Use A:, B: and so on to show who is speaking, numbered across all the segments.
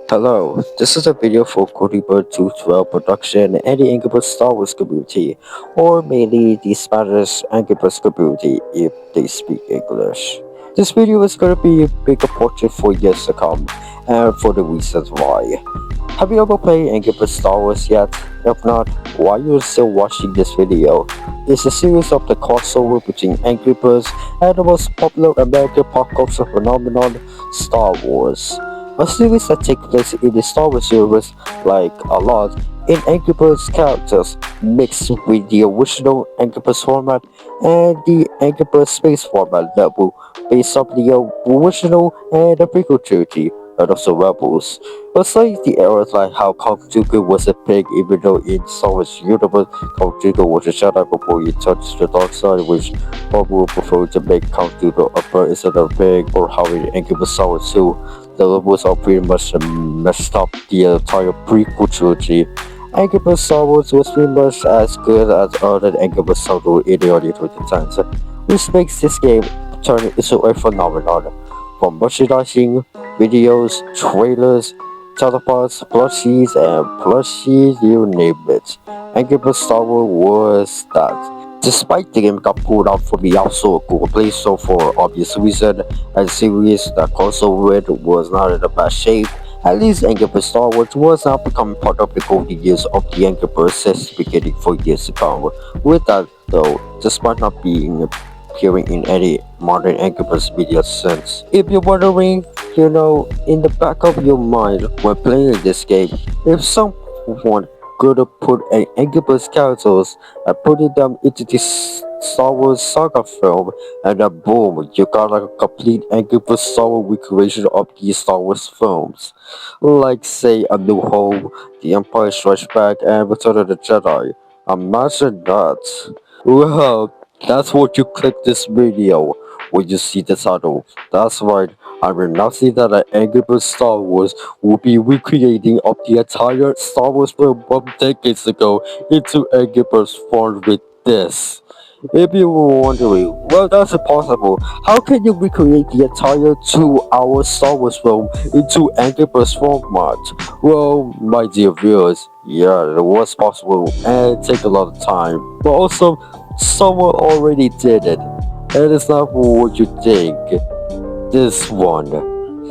A: Hello, this is a video for Cody Bird 212 production and the Angry Birds Star Wars community, or mainly the Spanish Angry Birds community if they speak English. This video is gonna be a bigger portrait for years to come, and for the reasons why. Have you ever played Angry Birds Star Wars yet? If not, why are you still watching this video? It's a series of the crossover between Angry Birds and the most popular American pop culture phenomenon, Star Wars. A series that takes place in the Star Wars universe, like a lot, in Angry Birds characters, mixed with the original Angry Birds format and the Angry Birds space format level, based on the original and the prequel trilogy, and also Rebels. It's like the eras like how Count Dooku was a pig, even though in Star Wars universe, Count Dooku was a Jedi before he touched the dark side, which Bob preferred to make Count Dooku a bird instead of a pig, or how in Angry Birds Star Wars 2, the levels are pretty much messed up the entire prequel trilogy. Angry Birds Star Wars was pretty much as good as other Angry Birds Star Wars in the early 2010s, which makes this game turn into a phenomenon. From merchandising, videos, trailers, teleports, plushies, you name it. Angry Birds Star Wars was that. Despite the game got pulled out from the App Store Google Play Store for obvious reason, and the series that console with was not in the best shape, at least Angry Birds Star Wars was now becoming part of the golden years of the Angry Birds since beginning for years to come. With that though, despite not being appearing in any modern Angry Birds media since. If you're wondering, in the back of your mind when playing this game, if someone could have put an Angry Birds characters and putting them into this Star Wars saga film, and then boom, you got like a complete Angry Birds Star Wars recreation of these Star Wars films. Like say A New Hope, The Empire Strikes Back, and Return of the Jedi. Imagine that. Well, that's what you click this video when you see the title. That's right, I'm announcing that an Angry Birds Star Wars will be recreating of the entire Star Wars film from decades ago into Angry Birds form with this. If you were wondering, well, that's impossible. How can you recreate the entire 2-hour Star Wars film into Angry Birds format? Well, my dear viewers, yeah, it was possible and it take a lot of time. But also, someone already did it. And it's not what you think. This one.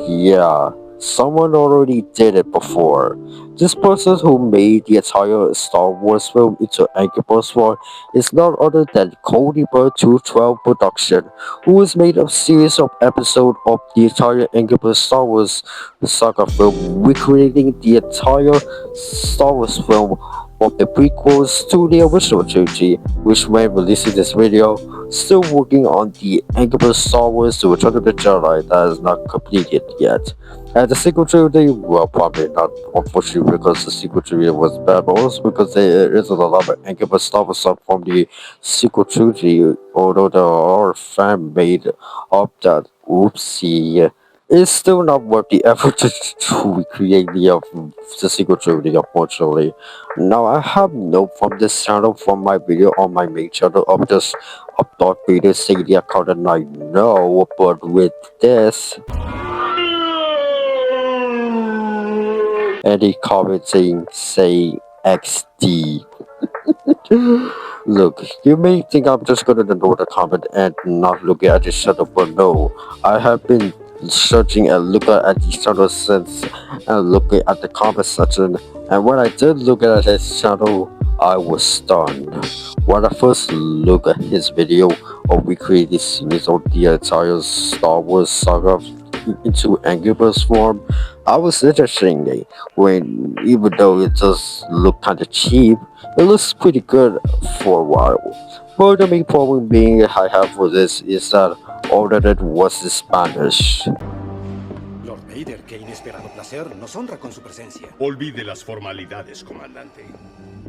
A: Yeah, someone already did it before. This person who made the entire Star Wars film into Angry Birds 1 is none other than Cody Bird 212 Production, who has made a series of episodes of the entire Angry Birds Star Wars saga film, recreating the entire Star Wars film of the prequels to the original trilogy, which when releasing this video, still working on the Angry Birds Star Wars The Return of the Jedi that is not completed yet. And the sequel trilogy, well, probably not, unfortunately, because the sequel trilogy was bad, but also because there isn't a lot of Angry Birds Star Wars stuff from the sequel trilogy, although there are fan made of that. Oopsie. It's still not worth the effort to recreate the sequel trilogy, unfortunately. Now, I have note from this channel from my video on my main channel of just upload videos saying the account and I know, but with this, any comment saying say XD. Look, you may think I'm just gonna ignore the comment and not look at this channel, but no, I have been searching and looking at these channels since and looking at the comment section, and when I did look at his channel, I was stunned. When I first looked at his video of recreating this series of the entire Star Wars saga into Angry Birds form, I was interested when, even though it does look kinda cheap, it looks pretty good for a while. But the main problem being I have for this is that all that it was in Spanish.
B: Lord Vader, qué inesperado placer. Nos honra con su presencia.
C: Olvide las formalidades, comandante.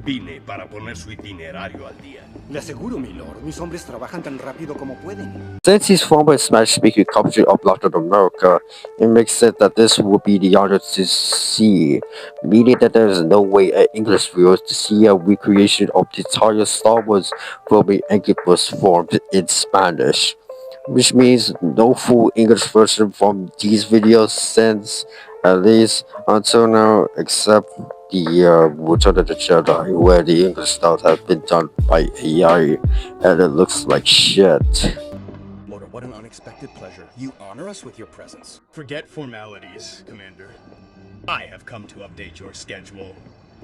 C: Vine para poner su itinerario al día.
B: Le aseguro, mi lord, mis hombres trabajan tan rápido como pueden.
A: Since he's from a Spanish-speaking country of Latin America, it makes sense that this would be the honor to see, meaning that there is no way an English viewer to see a recreation of the entire Star Wars film in Angry Birds formed in Spanish, which means no full English version from these videos since At least until now, except the Return of the Jedi, where the English stuff has been done by AI, and it looks like shit.
B: Lord, what an unexpected pleasure. You honor us with your presence.
C: Forget formalities, Commander. I have come to update your schedule.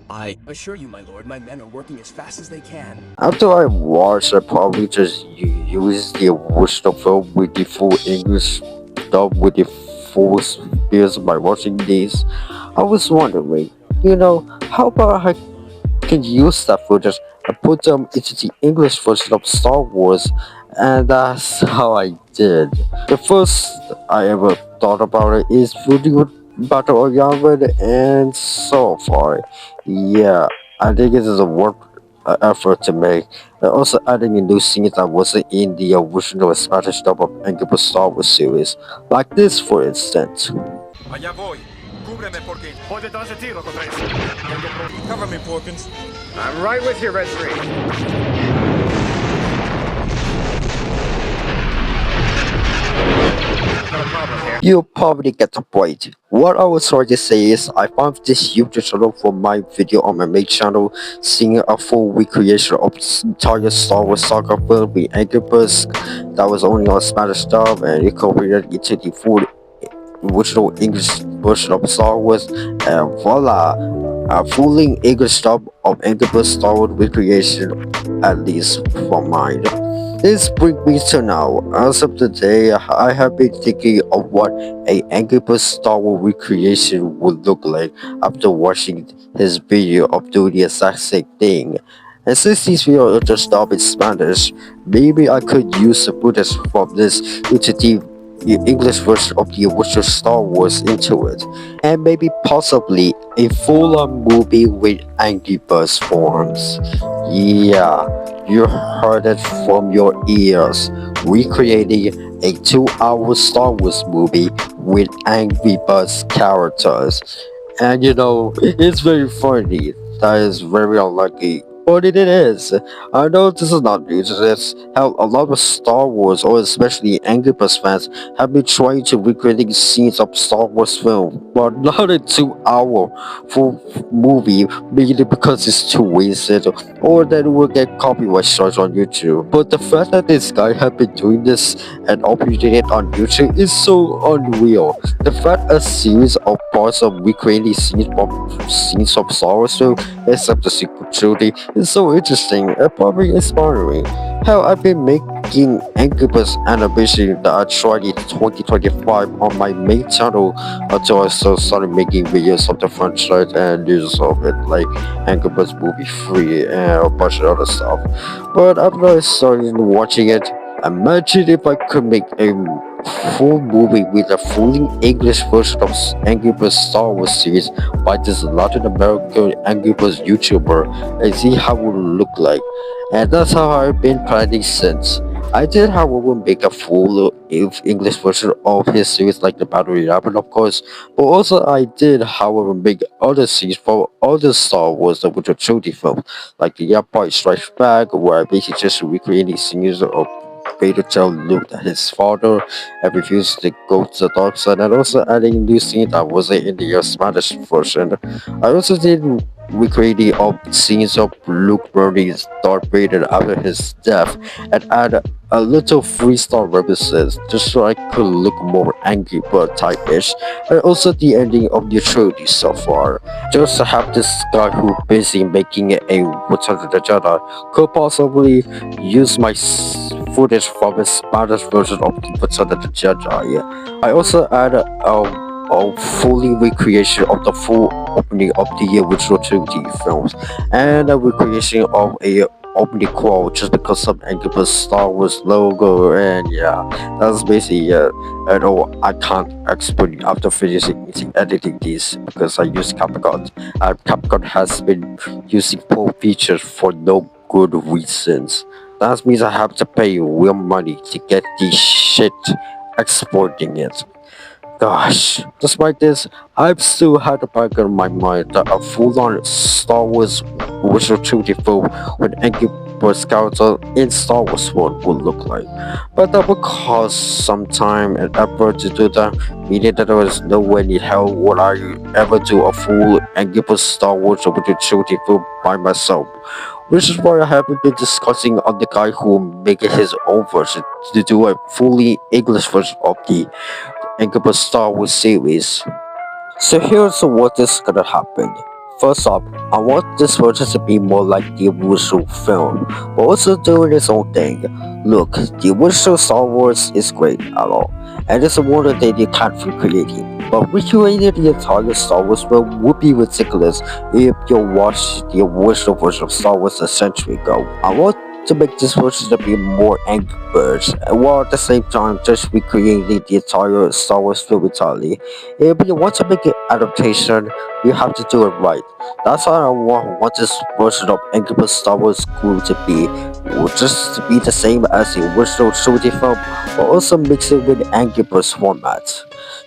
B: I assure you, my lord, my men are working as fast as they can.
A: After I watched, I probably just use the original film with the full English dub with the full spears by watching these. I was wondering, how about I can use that footage and put them into the English version of Star Wars, and that's how I did. The first I ever thought about it is putting with Battle of Yavin, and so far, yeah, I think it is a worth effort to make. And also adding a new scene that wasn't in the original Spanish dub of Angry Star Wars series, like this for instance.
D: Allá voy. Cúbreme, Porkins.
C: Voy detrás de ti, Roco 3.
D: Cover me, Porkins.
E: I'm right with you, Red 3. Got a problem here.
A: You probably get the point. What I was trying to say is I found this YouTube channel for my video on my main channel, seeing a full recreation of entire Star Wars saga film with Angry Birds that was only on Spanish dub and incorporated into the full original English version of Star Wars, and voila, a fully English dub of Angry Birds Star Wars recreation, at least for mine. This brings me to now. As of today, I have been thinking of what a Angry Birds Star Wars recreation would look like after watching his video of doing the exact same thing. And since these videos are just dubbed in Spanish, maybe I could use the footage from this into the English version of the original Star Wars into it, and maybe possibly a full-on movie with Angry Birds forms. Yeah, you heard it from your ears. Recreating a 2-hour Star Wars movie with Angry Birds characters. And it's very funny. That is very unlucky. But it is. I know this is not news. It's how a lot of Star Wars, or especially Angry Birds fans, have been trying to recreate scenes of Star Wars film, but not a 2-hour full movie, mainly because it's too wasted, or that it will get copyright strikes on YouTube. But the fact that this guy have been doing this and uploading it on YouTube is so unreal. The fact a series of parts of recreating scenes of Star Wars film, except the sequel trilogy, is so interesting and probably inspiring. Hell, I've been making Angry Birds animation that I tried in 2025 on my main channel until I started making videos of the franchise and news of it, like Angry Birds Movie 3 and a bunch of other stuff. But after I started watching it, imagine if I could make a full movie with a fully English version of Angry Birds Star Wars series by this Latin American Angry Birds YouTuber and see how it would look like. And that's how I've been planning since. I did, however, make a full English version of his series like the Battle Royale, of course, but also I did, however, make other scenes for other Star Wars that were trilogy films, like the Empire Strikes Back, where I basically just recreating scenes of Vader tell Luke that his father and refused to go to the dark side, and also adding new scene that wasn't in the Spanish version. I also did recreate the scenes of Luke burning Darth Vader after his death and add a little freestyle references just so I could look more Angry Bird type-ish, and also the ending of the trilogy so far. Just to have this guy who busy making a Return of the Jedi could possibly use my footage from the Spanish version of the Return of the Jedi. I also add a fully recreation of the full opening of the original trilogy films and a recreation of a opening quote just because of Angry Birds Star Wars logo, and yeah, that's basically it. And I can't explain after finishing editing these because I use CapCut, and CapCut has been using poor features for no good reasons. That means I have to pay real money to get this shit exporting it. Gosh, despite this, I've still had the back in my mind that a full-on Star Wars original trilogy film with Angry Boy Scouts in Star Wars world would look like. But that would cost some time and effort to do that, meaning that there was no way in hell would I ever do a full and give a Star Wars original trilogy film by myself. Which is why I haven't been discussing on the guy who making his own version to do a fully English version of the Incredible Star Wars series. So here's what is gonna happen. First up, I want this version to be more like the original film, but also doing its own thing. Look, the original Star Wars is great at all, and it's a wonder that you can't recreate it. But recreating the entire Star Wars world would be ridiculous if you watched the original version of Star Wars a century ago. I want to make this version to be more Angry Birds, while at the same time just recreating the entire Star Wars film entirely. If you want to make an adaptation, you have to do it right. That's how I want this version of Angry Birds Star Wars school to be. It will just to be the same as the original trilogy film, but also mix it with Angry Birds format.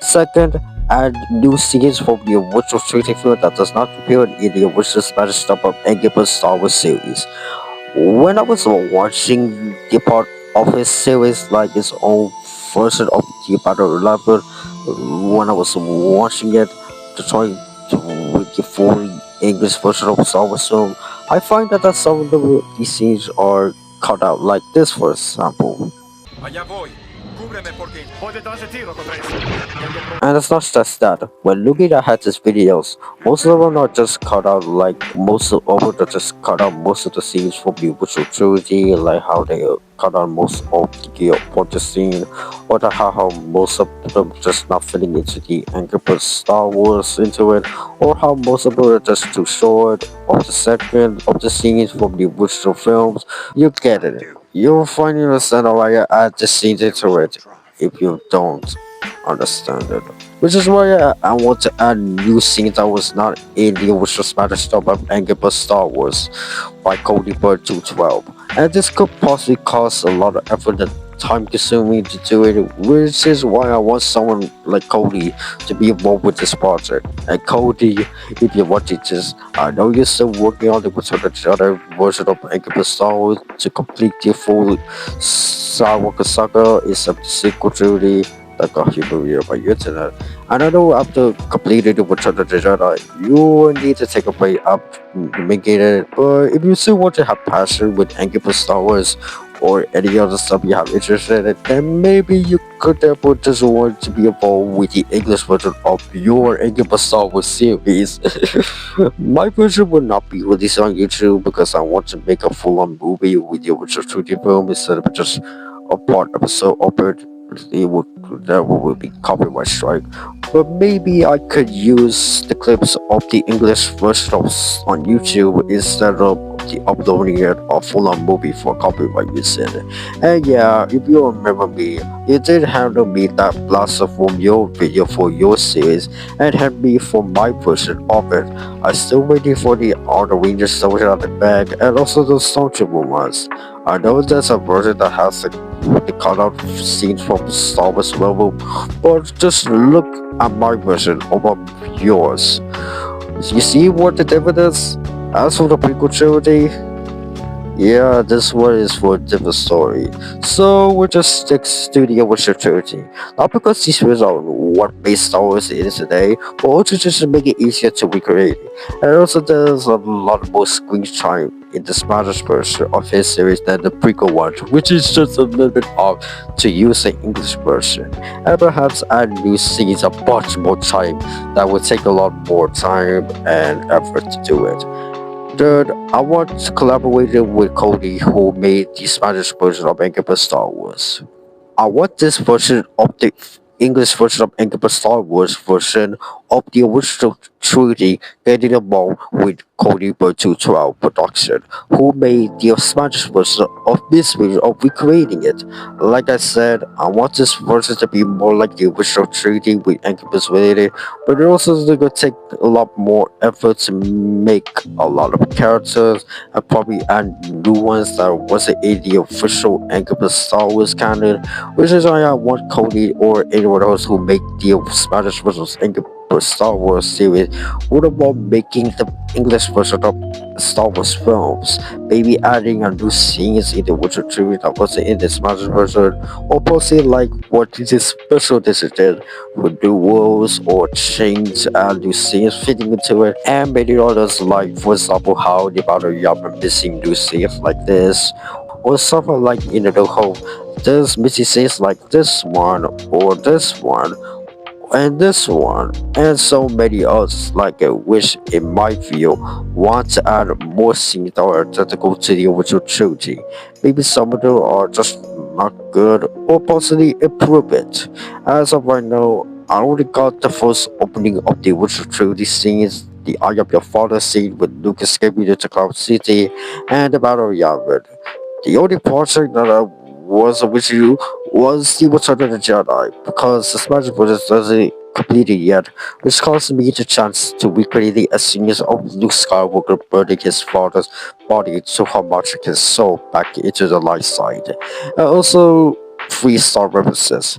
A: Second, add new scenes from the original trilogy film that does not appear in the original Spanish dub of Angry Birds Star Wars series. When I was watching the part of his series, like his own version of the Battle 11, when I was watching it to try to with the full English version of Star Wars film, I find that some of these scenes are cut out, like this for example.
D: Allá voy. Cúbreme porque...
E: Voy detrás de ti, Roco 3.
A: And it's not just that. When looking at his videos, most of them are just cut out like most of them just cut out most of the scenes from the original trilogy, like how they cut out most of the Porter scene, or how most of them just not fitting into the Angry Birds Star Wars into it, or how most of them are just too short of the second of the scenes from the original films. You get it. You'll find understand why I add the scenes into it if you don't understand it. Which is why I want to add new scenes that was not in the original Spanish dub of Angry Birds Star Wars by Cody Bird 212. And this could possibly cost a lot of effort and time consuming to do it, which is why I want someone like Cody to be involved with this project. And Cody, if you're watching this, I know you're still working on the Return of the Jedi version of Angry Birds Star Wars to complete the full Skywalker saga except the sequel trilogy that got humiliated by the internet. And I know after completing the Return of the Jedi, you will need to take a break up making it. But if you still want to have passion with Angry Birds Star Wars or any other stuff you have interest in it, then maybe you could therefore just want to be involved with the English version of your Angry Birds Star Wars series. My version will not be released on YouTube because I want to make a full-on movie with the original 2D film instead of just a part episode of it. It would that would be copyright strike. But maybe I could use the clips of the English version on YouTube instead of the uploading it a full-on movie for copyright reason. And yeah, if you remember me, you did handle me that blaster from your video for your series and had me for my version of it. I still waiting for the Art Rangers soldier on the back and also the Stormtrooper ones. I know there's a version that has the cutout scenes from Star Wars level, but just look at my version over yours. You see what the difference is? As for the prequel trilogy, yeah, this one is for a different story. So we'll just stick to the original trilogy. Not because these films are what made Star Wars is today, but also just to make it easier to recreate. And also there's a lot more screen time in the Spanish version of his series than the prequel one, which is just a little bit off to use the English version. And perhaps add new scenes a bunch more time that would take a lot more time and effort to do it. Third, I want to collaborate with Cody who made the Spanish version of Angry Birds Star Wars. I want this version of the English version of Angry Birds Star Wars version of the original trilogy getting involved with Cody Bird 212 production, who made the Spanish version of this video of recreating it. Like I said, I want this version to be more like the original trilogy with Angry Birds related, but it also is going to take a lot more effort to make a lot of characters and probably add new ones that wasn't in the official Angry Birds Star Wars canon, which is why I want Cody or anyone else who make the Spanish version of Angry Birds Star Wars series would about making the English version of Star Wars films, maybe adding a new scenes in the Witcher 3 that wasn't in the Smash version, or possibly like what this special edition did with new worlds or change and new scenes fitting into it, and many others like for example how the Battle Yap missing new scenes like this, or something like in the whole there's missing scenes like this one or this one and this one, and so many others like I wish in my view want to add more scenes that are identical to the original trilogy. Maybe some of them are just not good or possibly improve it. As of right now, I only got the first opening of the original trilogy scenes, the Eye of Your Father scene with Luke escaping to Cloud City, and the Battle of Yavin. The only project that I was with you was the Return of the Jedi, because the Smash Bros. Doesn't completed yet, which caused me the chance to recreate the scenes of Luke Skywalker burning his father's body to harmonic his soul back into the light side. And also, 3-star references.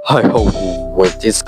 A: I hope with this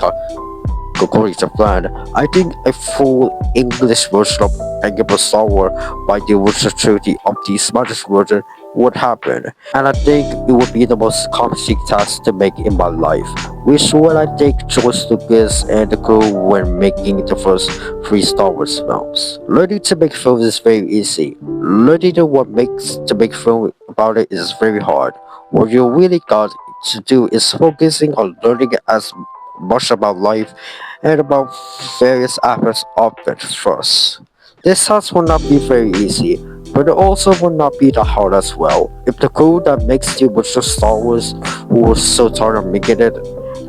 A: according to plan, I think a full English version of Angry Birds Star Wars by the original trilogy of the Smash version would happen, and I think it would be the most complicated task to make in my life, which will I think George Lucas and the crew when making the first 3 Star Wars films. Learning to make films is very easy. Learning what makes to make film about it is very hard. What you really got to do is focusing on learning as much about life and about various aspects of it first. This task will not be very easy, but it also will not be that hard as well. If the crew that makes the original Star Wars who was so tired of making it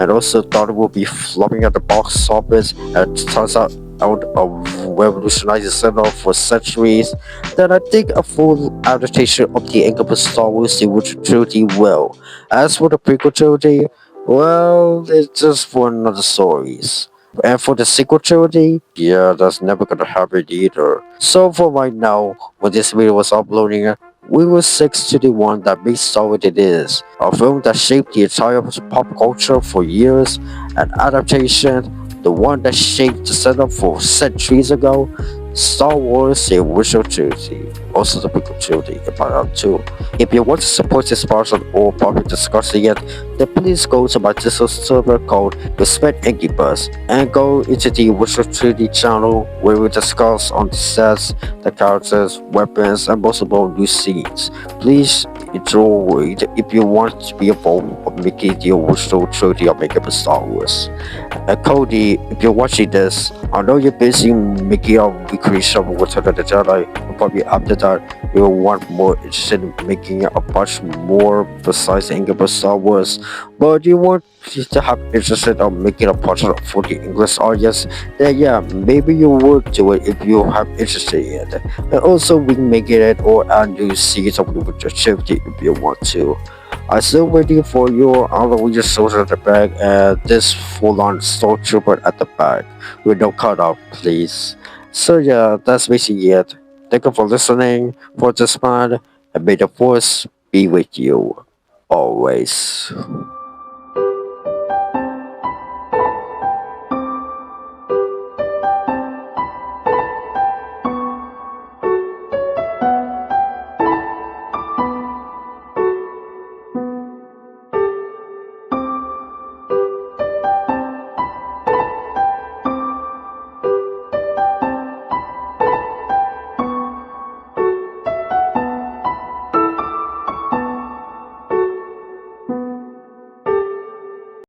A: and also thought it would be flopping at the box office and it turns out of revolutionizing cinema for centuries, then I think a full adaptation of the Angry Birds Star Wars the original trilogy will. As for the prequel trilogy, well, it's just for another stories. And for the sequel trilogy, yeah, that's never gonna happen either. So for right now, when this video was uploading, we will stick to the one that makes Star what it is. A film that shaped the entire pop culture for years, an adaptation, the one that shaped the setup for centuries ago, Star Wars the original trilogy, also the prequel trilogy, in part out too. If you want to support this person or probably discussing it, then please go to my Discord server called Respect Angry Bus and go into the original trilogy channel where we discuss on the sets, the characters, weapons, and most of all new scenes. Please enjoy it if you want to be involved of making the original trilogy of Makeup Star Wars. And Cody, if you're watching this, I know you're busy making a recreation of Return of the Jedi, but probably after that you'll want more interested in making a much more precise Angry Star Wars, but you want to have interested in making a project for the English audience, then yeah, maybe you would do it if you have interest in it. And also remaking it or add new scenes of the activity if you want to. I'm still waiting for your Halloween soldier at the back and this full-on stormtrooper at the back with no cutout, please. So yeah, that's basically it. Thank you for listening for this man, and may the force be with you always.